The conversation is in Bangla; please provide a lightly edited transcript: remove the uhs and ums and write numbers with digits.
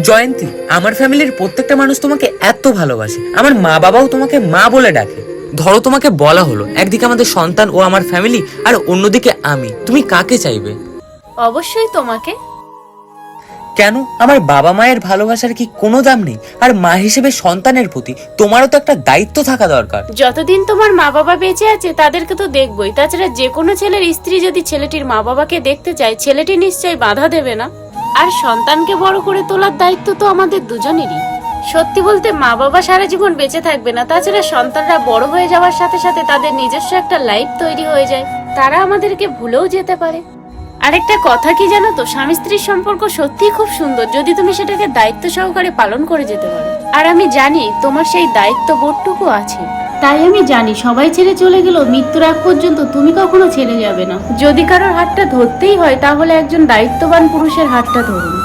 জয়ন্তী, আমার ফ্যামিলির প্রত্যেকটা মানুষ তোমাকে এত ভালোবাসে, আমার মা বাবাও তোমাকে মা বলে ডাকে। ধরো তোমাকে বলা হলো একদিকে আমাদের সন্তান ও আমার ফ্যামিলি, আর অন্যদিকে আমি, তুমি কাকে চাইবে? অবশ্যই তোমাকে। কেন? আমার বাবা মায়ের ভালোবাসার কি কোনো দাম নেই? আর মা হিসেবে সন্তানের প্রতি তোমারও তো একটা দায়িত্ব থাকা দরকার। যতদিন তোমার মা বাবা বেঁচে আছে তাদেরকে তো দেখবই। তাছাড়া যে কোনো ছেলের স্ত্রী যদি ছেলেটির মা বাবাকে দেখতে চায়, ছেলেটি নিশ্চয়ই বাধা দেবে না। আর সন্তানকে বড় করে তোলার দায়িত্ব তো আমাদের দুজনেরই। সত্যি বলতে মা বাবা সারা জীবন বেঁচে থাকবে না, তাছাড়া সন্তানরা বড় হয়ে যাওয়ার সাথে সাথে তাদের নিজস্ব একটা লাইফ তৈরি হয়ে যায়, তারা আমাদেরকে ভুলেও যেতে পারে। আরেকটা কথা কি জানো তো, স্বামী স্ত্রীর সম্পর্ক সত্যিই খুব সুন্দর যদি তুমি সেটাকে দায়িত্ব সহকারে পালন করে যেতে পারো। আর আমি জানি তোমার সেই দায়িত্ব বোধটুকু আছে। তাই আমি জানি সবাই ছেড়ে চলে গেলেও মৃত্যুর আগ পর্যন্ত তুমি কখনো ছেড়ে যাবে না। যদি কারোর হাতটা ধরতেই হয় তাহলে একজন দায়িত্ববান পুরুষের হাতটা ধরুন।